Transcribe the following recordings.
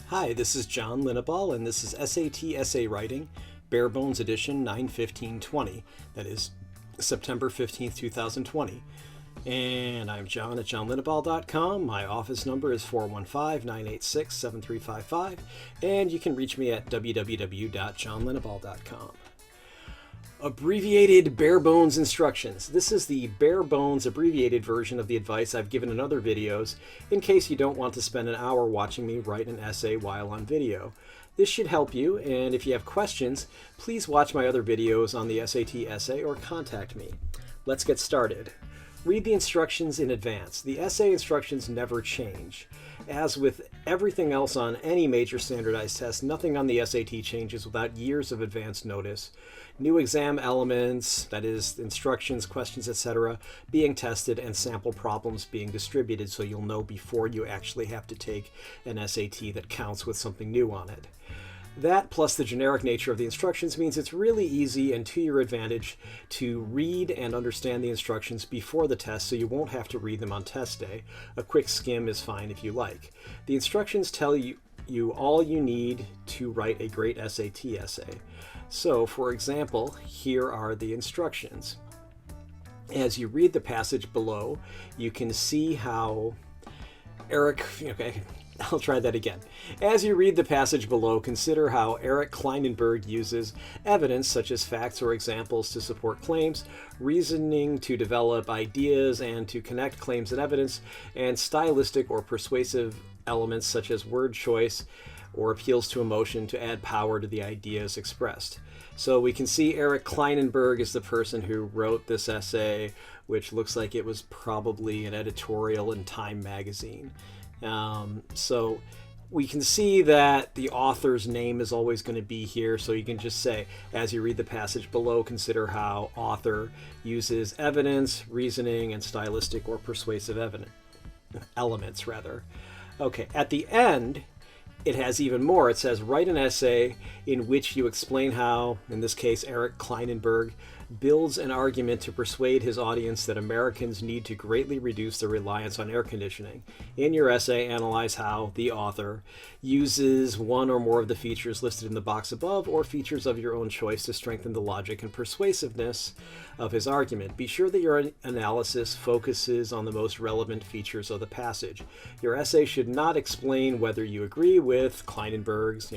Hi, this is John Linneball, and this is SAT Essay Writing, Bare Bones Edition 9/15/20. That is September 15th, 2020. And I'm John at johnlinneball.com. My office number is 415-986-7355, and you can reach me at www.johnlinneball.com. Abbreviated bare bones instructions. This is the bare bones abbreviated version of the advice I've given in other videos in case you don't want to spend an hour watching me write an essay while on video. This should help you, and if you have questions, please watch my other videos on the SAT essay or contact me. Let's get started. Read the instructions in advance. The essay instructions never change. As with everything else on any major standardized test, nothing on the SAT changes without years of advance notice. New exam elements, that is, instructions, questions, etc., being tested and sample problems being distributed so you'll know before you actually have to take an SAT that counts with something new on it. That, plus the generic nature of the instructions, means it's really easy and to your advantage to read and understand the instructions before the test so you won't have to read them on test day. A quick skim is fine if you like. The instructions tell you all you need to write a great SAT essay. So, for example, here are the instructions. As you read the passage below, you can see how I'll try that again. As you read the passage below, consider how Eric Kleinenberg uses evidence such as facts or examples to support claims, reasoning to develop ideas and to connect claims and evidence, and stylistic or persuasive elements such as word choice or appeals to emotion to add power to the ideas expressed. So we can see Eric Kleinenberg is the person who wrote this essay, which looks like it was probably an editorial in Time magazine. So we can see that the author's name is always going to be here, so you can just say, as you read the passage below, consider how author uses evidence, reasoning, and stylistic or persuasive elements. Okay, at the end, it has even more. It says, write an essay in which you explain how, in this case, Eric Kleinenberg builds an argument to persuade his audience that Americans need to greatly reduce their reliance on air conditioning. In your essay, analyze how the author uses one or more of the features listed in the box above or features of your own choice to strengthen the logic and persuasiveness of his argument. Be sure that your analysis focuses on the most relevant features of the passage. Your essay should not explain whether you agree with Kleinenberg's,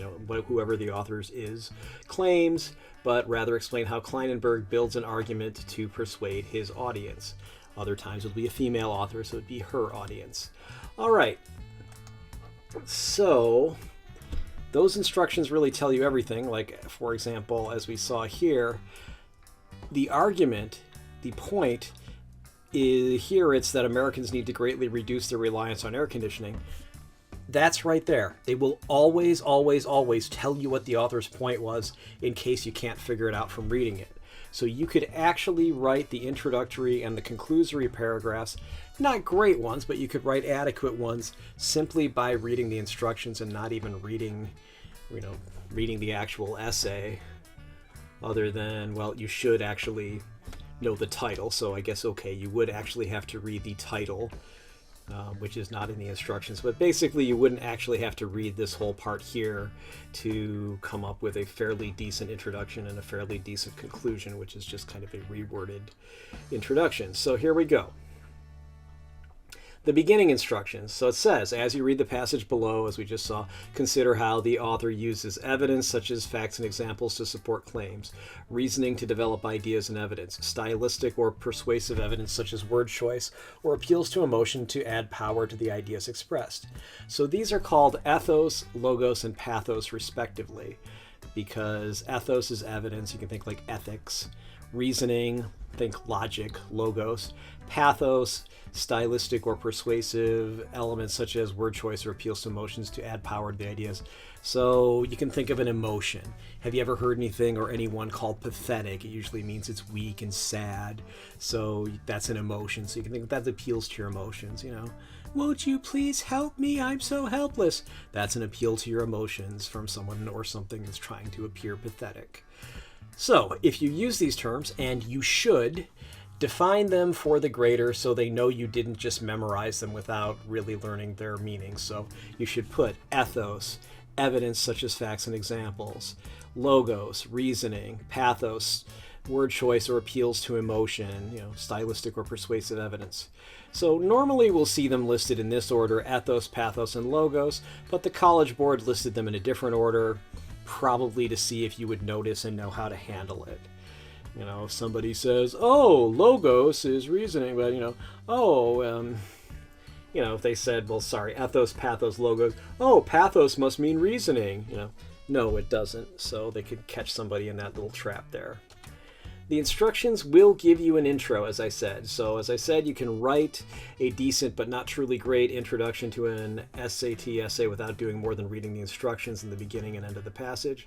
whoever the author's is, claims, but rather explain how Kleinenberg builds an argument to persuade his audience. Other times it would be a female author, so it would be her audience. All right. So those instructions really tell you everything. Like, for example, as we saw here, the argument, the point is here, it's that Americans need to greatly reduce their reliance on air conditioning. That's right there. They will always, always, always tell you what the author's point was in case you can't figure it out from reading it. So you could actually write the introductory and the conclusory paragraphs, not great ones, but you could write adequate ones simply by reading the instructions and not even reading the actual essay, other than, well, you should actually know the title. So I guess, okay, you would actually have to read the title, which is not in the instructions, but basically you wouldn't actually have to read this whole part here to come up with a fairly decent introduction and a fairly decent conclusion, which is just kind of a reworded introduction. So here we go. The beginning instructions. So it says, as you read the passage below, as we just saw, consider how the author uses evidence such as facts and examples to support claims, reasoning to develop ideas and evidence, stylistic or persuasive evidence such as word choice or appeals to emotion to add power to the ideas expressed. So these are called ethos, logos, and pathos respectively, because ethos is evidence. You can think like ethics. Reasoning, think logic, logos. Pathos, stylistic or persuasive elements such as word choice or appeals to emotions to add power to the ideas. So you can think of an emotion. Have you ever heard anything or anyone called pathetic? It usually means it's weak and sad. So that's an emotion. So you can think that appeals to your emotions, Won't you please help me? I'm so helpless. That's an appeal to your emotions from someone or something that's trying to appear pathetic. So if you use these terms, and you should, define them for the grader so they know you didn't just memorize them without really learning their meaning. So you should put ethos evidence such as facts and examples, logos, reasoning, pathos, word choice or appeals to emotion, stylistic or persuasive evidence. So normally we'll see them listed in this order, ethos, pathos, and logos, but the College Board listed them in a different order, probably to see if you would notice and know how to handle it. If somebody says, oh, logos is reasoning, but, if they said, well, sorry, ethos, pathos, logos, oh, pathos must mean reasoning, no, it doesn't. So they could catch somebody in that little trap there. The instructions will give you an intro, as I said. So as I said, you can write a decent but not truly great introduction to an SAT essay without doing more than reading the instructions in the beginning and end of the passage.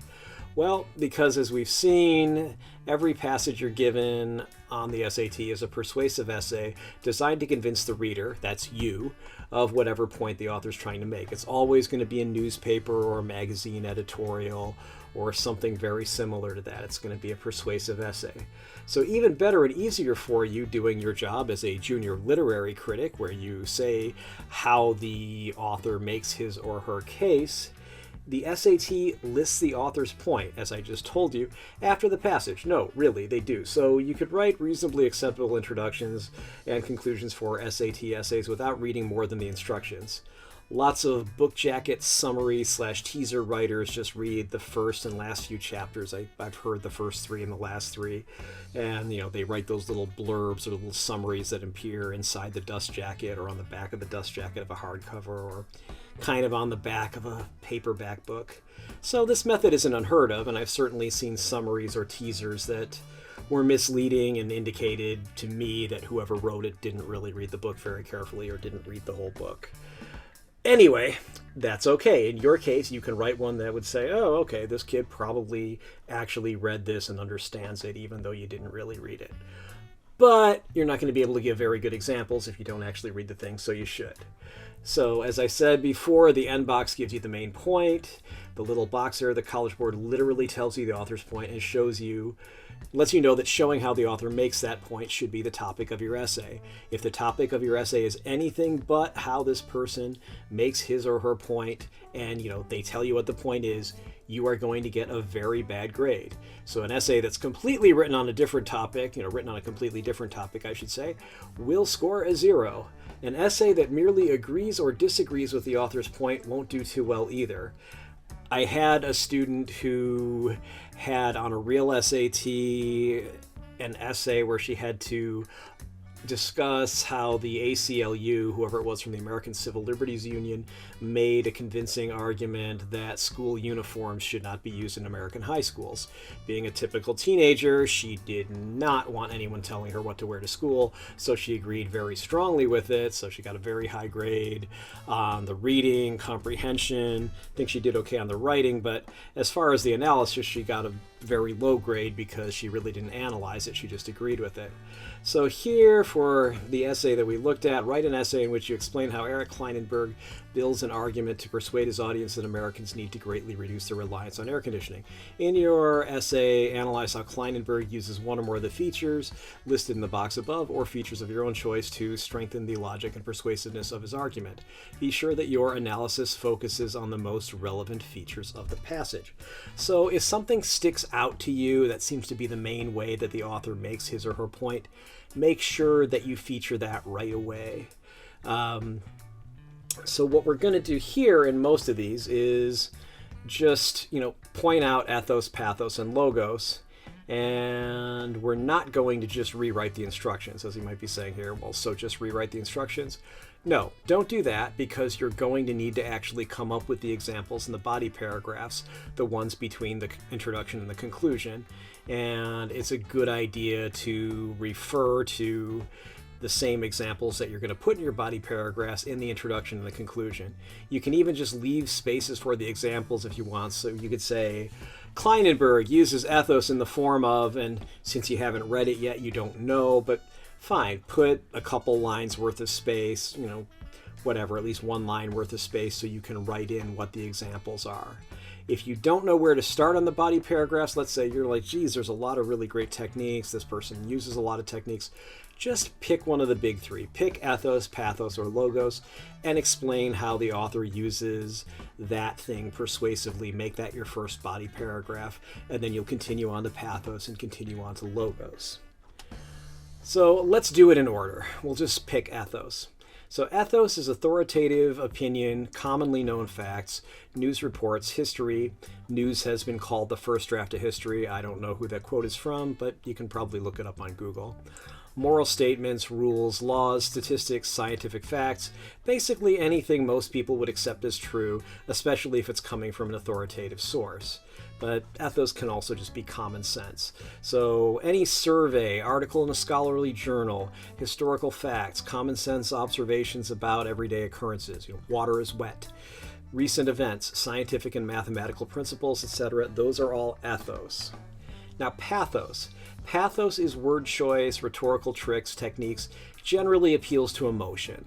Well, because as we've seen, every passage you're given on the SAT is a persuasive essay designed to convince the reader, that's you, of whatever point the author's trying to make. It's always going to be a newspaper or a magazine editorial or something very similar to that. It's going to be a persuasive essay. So even better and easier for you doing your job as a junior literary critic, where you say how the author makes his or her case, the SAT lists the author's point, as I just told you, after the passage. No, really, they do. So you could write reasonably acceptable introductions and conclusions for SAT essays without reading more than the instructions. Lots of book jacket summary / teaser writers just read the first and last few chapters. I've heard the first 3 and the last 3. And, they write those little blurbs or little summaries that appear inside the dust jacket or on the back of the dust jacket of a hardcover or kind of on the back of a paperback book. So this method isn't unheard of, and I've certainly seen summaries or teasers that were misleading and indicated to me that whoever wrote it didn't really read the book very carefully or didn't read the whole book. Anyway, that's okay. In your case, you can write one that would say, oh, okay, this kid probably actually read this and understands it, even though you didn't really read it. But you're not going to be able to give very good examples if you don't actually read the thing, so you should. So as I said before, the end box gives you the main point. The little box there, the College Board literally tells you the author's point and lets you know that showing how the author makes that point should be the topic of your essay. If the topic of your essay is anything but how this person makes his or her point, and they tell you what the point is, you are going to get a very bad grade. So an essay that's completely written on a different topic, written on a completely different topic, I should say, will score a 0. An essay that merely agrees or disagrees with the author's point won't do too well either. I had a student who had on a real SAT an essay where she had to discuss how the ACLU, whoever it was from the American Civil Liberties Union, made a convincing argument that school uniforms should not be used in American high schools. Being a typical teenager, she did not want anyone telling her what to wear to school, so she agreed very strongly with it, so she got a very high grade on the reading, comprehension. I think she did okay on the writing, but as far as the analysis, she got a very low grade because she really didn't analyze it, she just agreed with it. So here, for the essay that we looked at, write an essay in which you explain how Eric Kleinenberg builds an argument to persuade his audience that Americans need to greatly reduce their reliance on air conditioning. In your essay, analyze how Kleinenberg uses one or more of the features listed in the box above, or features of your own choice, to strengthen the logic and persuasiveness of his argument. Be sure that your analysis focuses on the most relevant features of the passage. So if something sticks out to you that seems to be the main way that the author makes his or her point, make sure that you feature that right away. So what we're going to do here in most of these is just, point out ethos, pathos, and logos. And we're not going to just rewrite the instructions, as you might be saying here. Well, so just rewrite the instructions? No, don't do that, because you're going to need to actually come up with the examples in the body paragraphs, the ones between the introduction and the conclusion. And it's a good idea to refer to the same examples that you're going to put in your body paragraphs in the introduction and the conclusion. You can even just leave spaces for the examples if you want. So you could say, Kleinenberg uses ethos in the form of, and since you haven't read it yet, you don't know, but fine, put a couple lines worth of space, whatever, at least one line worth of space, so you can write in what the examples are. If you don't know where to start on the body paragraphs, let's say you're like, geez, there's a lot of really great techniques, this person uses a lot of techniques, just pick one of the big three. Pick ethos, pathos, or logos, and explain how the author uses that thing persuasively. Make that your first body paragraph, and then you'll continue on to pathos and continue on to logos. So let's do it in order. We'll just pick ethos. So ethos is authoritative opinion, commonly known facts, news reports, history. News has been called the first draft of history. I don't know who that quote is from, but you can probably look it up on Google. Moral statements, rules, laws, statistics, scientific facts, basically anything most people would accept as true, especially if it's coming from an authoritative source. But ethos can also just be common sense. So any survey, article in a scholarly journal, historical facts, common sense observations about everyday occurrences, water is wet, recent events, scientific and mathematical principles, etc., those are all ethos. Now pathos. Pathos is word choice, rhetorical tricks, techniques, generally appeals to emotion.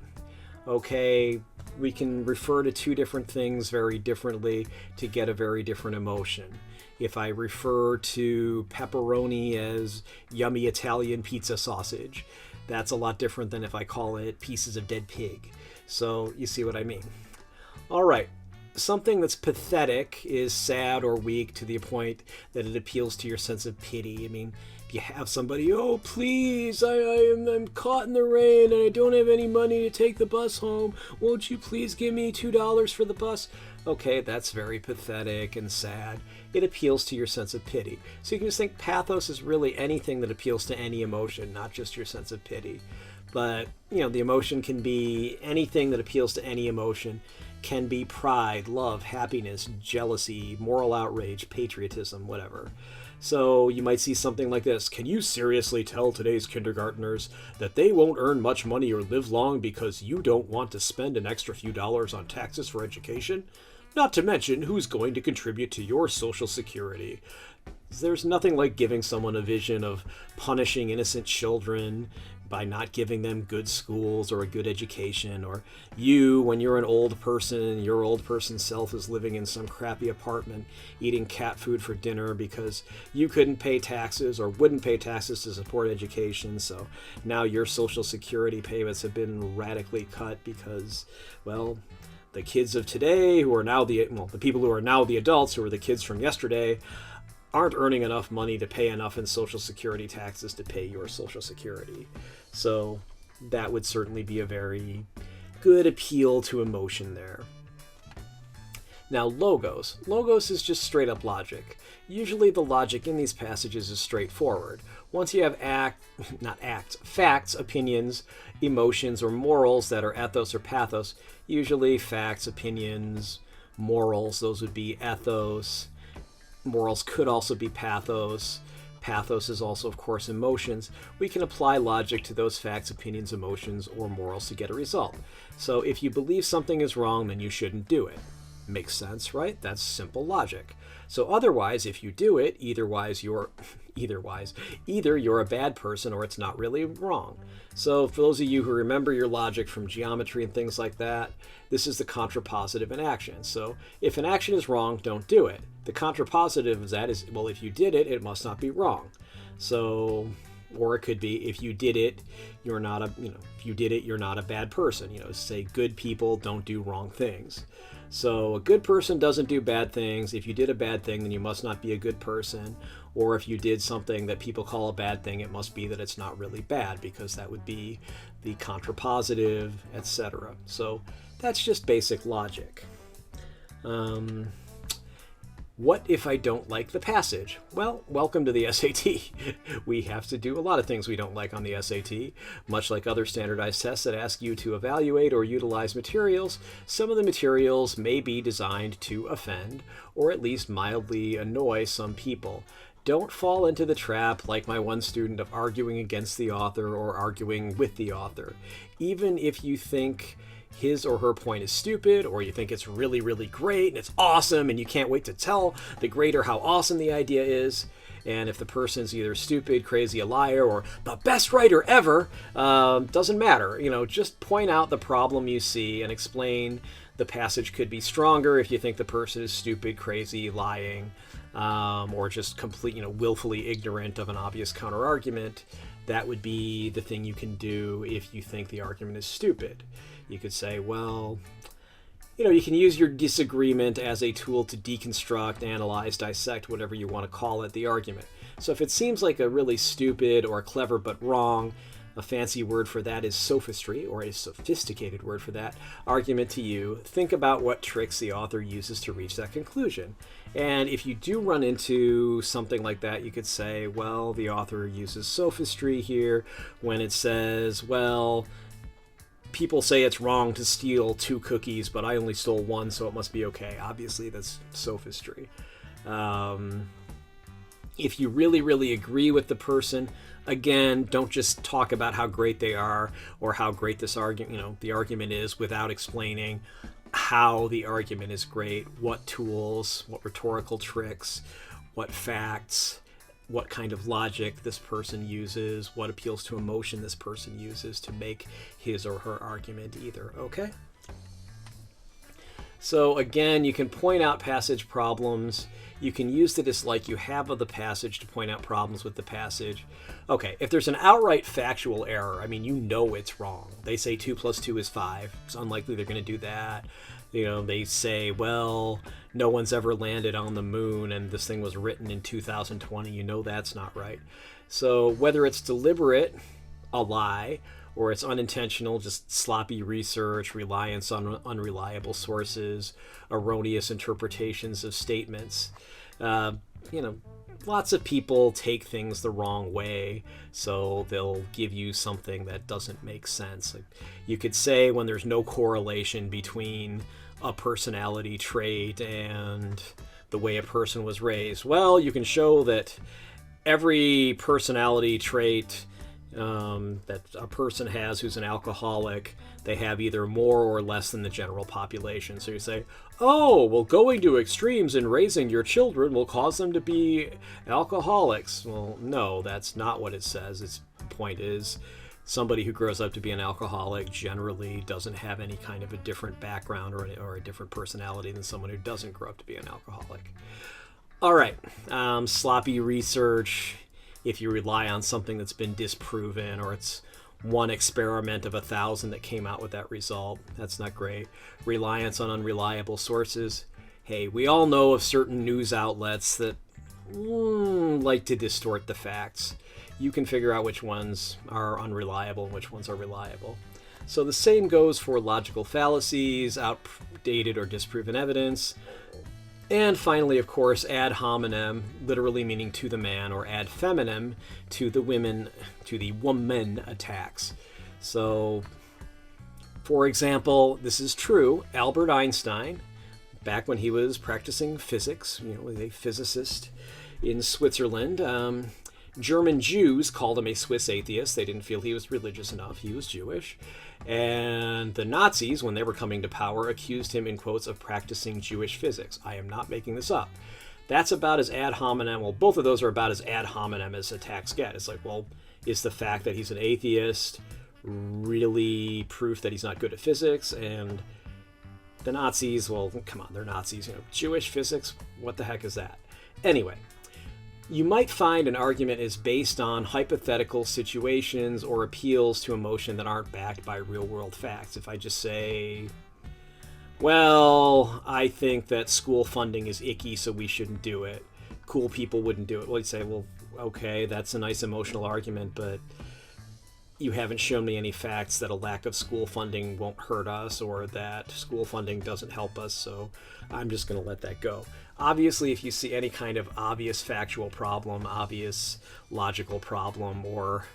Okay, we can refer to two different things very differently to get a very different emotion. If I refer to pepperoni as yummy Italian pizza sausage, that's a lot different than if I call it pieces of dead pig. So you see what I mean. All right. Something that's pathetic is sad or weak to the point that it appeals to your sense of pity. I mean, if you have somebody, oh, please, I'm caught in the rain and I don't have any money to take the bus home. Won't you please give me $2 for the bus? Okay, that's very pathetic and sad. It appeals to your sense of pity. So you can just think pathos is really anything that appeals to any emotion, not just your sense of pity. But, the emotion can be anything that appeals to any emotion. Can be pride, love, happiness, jealousy, moral outrage, patriotism, whatever. So you might see something like this. Can you seriously tell today's kindergartners that they won't earn much money or live long because you don't want to spend an extra few dollars on taxes for education? Not to mention who's going to contribute to your Social Security. There's nothing like giving someone a vision of punishing innocent children by not giving them good schools or a good education, or you, when you're an old person, your old person self is living in some crappy apartment eating cat food for dinner because you couldn't pay taxes or wouldn't pay taxes to support education, so now your Social Security payments have been radically cut because, well, the kids of today who are now the people who are now the adults who are the kids from yesterday aren't earning enough money to pay enough in Social Security taxes to pay your Social Security. So that would certainly be a very good appeal to emotion there. Now logos. Logos is just straight up logic. Usually the logic in these passages is straightforward. Once you have facts, opinions, emotions, or morals that are ethos or pathos, usually facts, opinions, morals, those would be ethos. Morals could also be pathos. Pathos is also, of course, emotions. We can apply logic to those facts, opinions, emotions, or morals to get a result. So if you believe something is wrong, then you shouldn't do it. Makes sense, right? That's simple logic. So otherwise, if you do it, either you're a bad person or it's not really wrong. So for those of you who remember your logic from geometry and things like that, this is the contrapositive in action. So if an action is wrong, don't do it. The contrapositive of that is, well, if you did it, it must not be wrong. So, or it could be, if you did it, you're not a bad person. Say good people don't do wrong things. So a good person doesn't do bad things. If you did a bad thing, then you must not be a good person. Or if you did something that people call a bad thing, it must be that it's not really bad, because that would be the contrapositive, etc. So that's just basic logic. What if I don't like the passage? Well, welcome to the SAT. We have to do a lot of things we don't like on the SAT. Much like other standardized tests that ask you to evaluate or utilize materials, some of the materials may be designed to offend or at least mildly annoy some people. Don't fall into the trap, like my one student, of arguing against the author or arguing with the author. Even if you think his or her point is stupid, or you think it's really, really great and it's awesome and you can't wait to tell the grader how awesome the idea is, And if the person's either stupid, crazy, a liar, or the best writer ever, doesn't matter. Just point out the problem you see and explain the passage could be stronger if you think the person is stupid, crazy, lying, or just complete, willfully ignorant of an obvious counter-argument. That would be the thing you can do if you think the argument is stupid. You could say, well, you can use your disagreement as a tool to deconstruct, analyze, dissect, whatever you want to call it, the argument. So if it seems like a really stupid or clever but wrong, a fancy word for that is sophistry, or a sophisticated word for that, argument to you, think about what tricks the author uses to reach that conclusion. And if you do run into something like that, you could say, well, the author uses sophistry here when it says, well, people say it's wrong to steal 2 cookies, but I only stole 1, so it must be okay. Obviously, that's sophistry. If you really, really agree with the person, again, don't just talk about how great they are or how great this argument, the argument is without explaining how the argument is great, what tools, what rhetorical tricks, what facts, what kind of logic this person uses, what appeals to emotion this person uses to make his or her argument either, okay? So again, you can point out passage problems. You can use the dislike you have of the passage to point out problems with the passage. Okay, if there's an outright factual error, it's wrong. They say 2 + 2 is 5. It's unlikely they're going to do that. They say, well, no one's ever landed on the moon and this thing was written in 2020. That's not right. So whether it's deliberate, a lie, or it's unintentional, just sloppy research, reliance on unreliable sources, erroneous interpretations of statements, lots of people take things the wrong way, so they'll give you something that doesn't make sense. Like you could say when there's no correlation between a personality trait and the way a person was raised. Well, you can show that every personality trait that a person has who's an alcoholic, they have either more or less than the general population. So you say, oh, well, going to extremes in raising your children will cause them to be alcoholics. Well, no, that's not what it says. Its point is somebody who grows up to be an alcoholic generally doesn't have any kind of a different background or a different personality than someone who doesn't grow up to be an alcoholic. All right, sloppy research. If you rely on something that's been disproven, or it's one experiment of 1,000 that came out with that result, that's not great. Reliance on unreliable sources. Hey, we all know of certain news outlets that like to distort the facts. You can figure out which ones are unreliable and which ones are reliable. So the same goes for logical fallacies, outdated or disproven evidence. And finally, of course, ad hominem, literally meaning to the man, or ad feminem, to the woman attacks. So, for example, this is true. Albert Einstein, back when he was practicing physics, a physicist in Switzerland, German Jews called him a Swiss atheist. They didn't feel he was religious enough. He was Jewish. And the Nazis, when they were coming to power, accused him, in quotes, of practicing Jewish physics. I am not making this up. That's about as ad hominem. Well, both of those are about as ad hominem as attacks get. It's like, well, is the fact that he's an atheist really proof that he's not good at physics? And the Nazis, well, come on, they're Nazis. Jewish physics, what the heck is that? Anyway, you might find an argument is based on hypothetical situations or appeals to emotion that aren't backed by real-world facts. If I just say, well, I think that school funding is icky, so we shouldn't do it. Cool people wouldn't do it. Well, you'd say, well, okay, that's a nice emotional argument, but you haven't shown me any facts that a lack of school funding won't hurt us or that school funding doesn't help us, so I'm just going to let that go. Obviously, if you see any kind of obvious factual problem, obvious logical problem, or,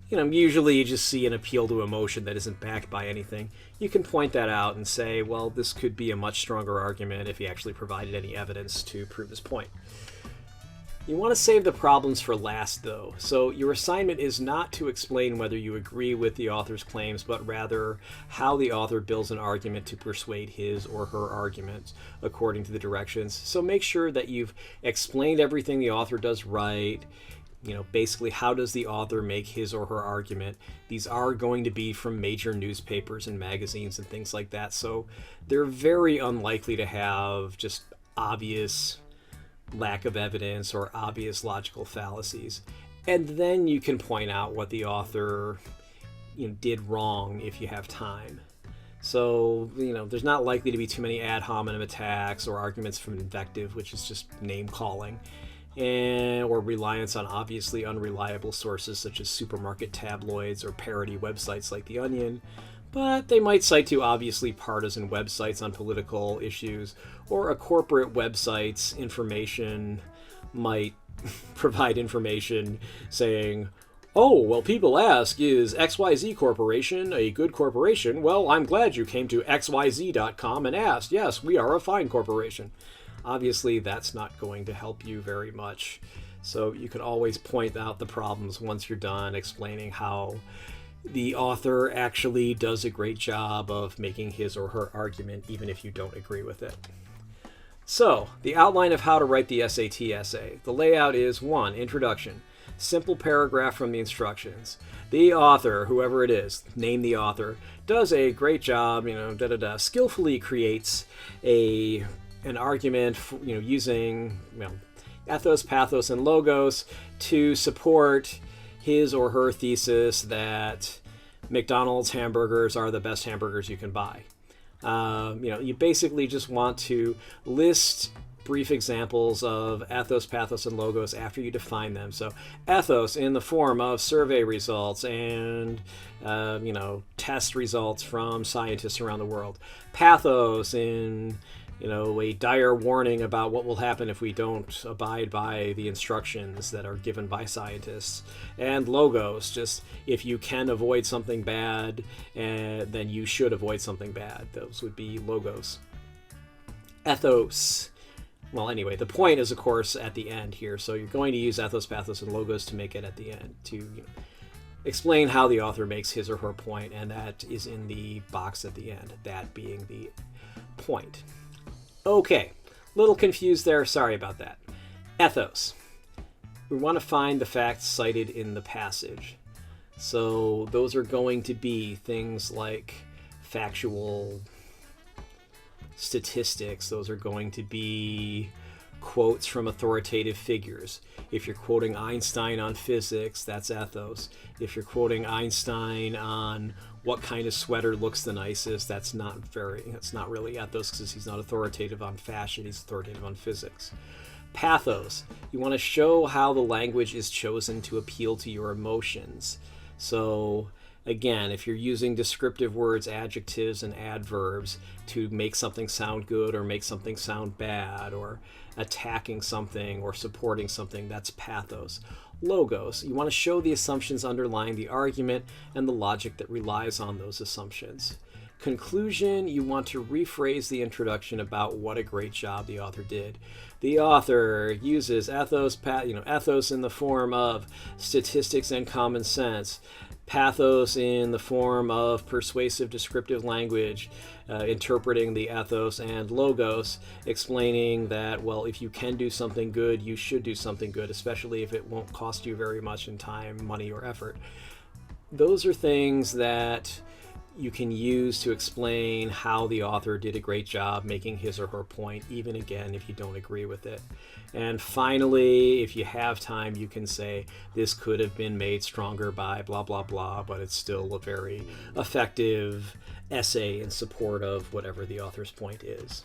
usually you just see an appeal to emotion that isn't backed by anything, you can point that out and say, well, this could be a much stronger argument if he actually provided any evidence to prove his point. You want to save the problems for last, though. So your assignment is not to explain whether you agree with the author's claims, but rather how the author builds an argument to persuade his or her arguments according to the directions. So make sure that you've explained everything the author does right. Basically, how does the author make his or her argument? These are going to be from major newspapers and magazines and things like that. So they're very unlikely to have just obvious lack of evidence or obvious logical fallacies. And then you can point out what the author did wrong if you have time. So, there's not likely to be too many ad hominem attacks or arguments from invective, which is just name calling, or reliance on obviously unreliable sources such as supermarket tabloids or parody websites like The Onion. But they might cite to obviously partisan websites on political issues, or a corporate website's information might provide information saying, oh, well, people ask, is XYZ Corporation a good corporation? Well, I'm glad you came to xyz.com and asked. Yes, we are a fine corporation. Obviously, that's not going to help you very much. So you can always point out the problems once you're done explaining how the author actually does a great job of making his or her argument, even if you don't agree with it. So, the outline of how to write the SAT essay. The layout is 1. Introduction. Simple paragraph from the instructions. The author, whoever it is, name the author, does a great job, skillfully creates an argument, using, ethos, pathos, and logos to support his or her thesis that McDonald's hamburgers are the best hamburgers you can buy. You basically just want to list brief examples of ethos, pathos, and logos after you define them. So ethos in the form of survey results and, test results from scientists around the world. Pathos in a dire warning about what will happen if we don't abide by the instructions that are given by scientists. And logos, just if you can avoid something bad, then you should avoid something bad. Those would be logos. Ethos. Well, anyway, the point is, of course, at the end here. So you're going to use ethos, pathos, and logos to make it at the end, to explain how the author makes his or her point, and that is in the box at the end, that being the point. Okay, little confused there, sorry about that. Ethos. We want to find the facts cited in the passage. So those are going to be things like factual statistics. Those are going to be quotes from authoritative figures. If you're quoting Einstein on physics, that's ethos. If you're quoting Einstein on what kind of sweater looks the nicest, that's not really ethos, because he's not authoritative on fashion, he's authoritative on physics. Pathos. You want to show how the language is chosen to appeal to your emotions. So again, if you're using descriptive words, adjectives, and adverbs to make something sound good or make something sound bad, or attacking something or supporting something, that's pathos. Logos. You want to show the assumptions underlying the argument and the logic that relies on those assumptions. Conclusion. You want to rephrase the introduction about what a great job the author did. The author uses ethos, ethos in the form of statistics and common sense. Pathos in the form of persuasive descriptive language, interpreting the ethos, and logos, explaining that, well, if you can do something good, you should do something good, especially if it won't cost you very much in time, money, or effort. Those are things that you can use to explain how the author did a great job making his or her point, even again if you don't agree with it. And finally, if you have time, you can say this could have been made stronger by blah blah blah, but it's still a very effective essay in support of whatever the author's point is.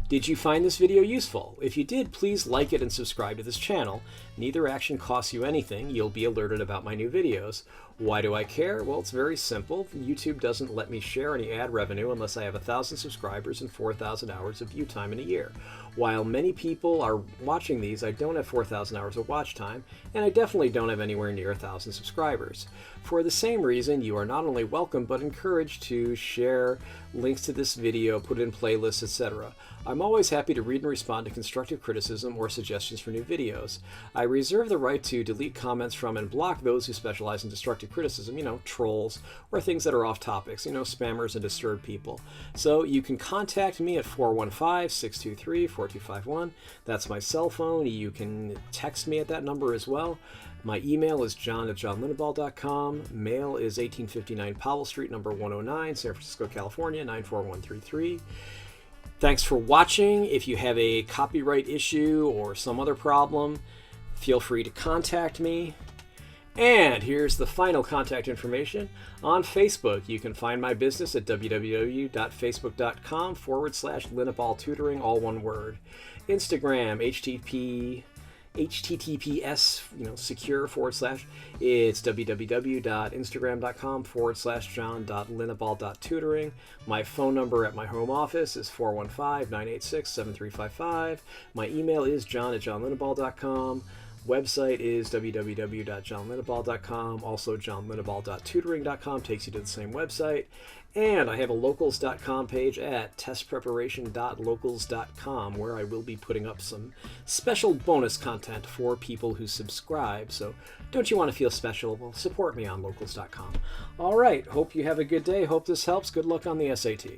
Did you find this video useful? If you did, please like it and subscribe to this channel. Neither action costs you anything. You'll be alerted about my new videos. Why do I care? Well, it's very simple. YouTube doesn't let me share any ad revenue unless I have 1,000 subscribers and 4,000 hours of view time in a year. While many people are watching these, I don't have 4,000 hours of watch time, and I definitely don't have anywhere near 1,000 subscribers. For the same reason, you are not only welcome but encouraged to share links to this video, put in playlists, etc. I'm always happy to read and respond to constructive criticism or suggestions for new videos. I reserve the right to delete comments from and block those who specialize in destructive criticism, trolls, or things that are off topics, spammers and disturbed people. So you can contact me at 415-623-4251. That's my cell phone. You can text me at that number as well. My email is john@johnlinneball.com. Mail is 1859 Powell Street, number 109, San Francisco, California, 94133. Thanks for watching. If you have a copyright issue or some other problem, feel free to contact me. And here's the final contact information. On Facebook, you can find my business at www.facebook.com/Linneball Tutoring, all one word. Instagram, HTTPS, secure / it's www.instagram.com/john.linneball.tutoring. My phone number at my home office is 415-986-7355. My email is john@johnlinneball.com. Website is www.johnlinneball.com. Also, johnlinneball.tutoring.com takes you to the same website. And I have a locals.com page at testpreparation.locals.com where I will be putting up some special bonus content for people who subscribe. So don't you want to feel special? Well, support me on locals.com. All right. Hope you have a good day. Hope this helps. Good luck on the SAT.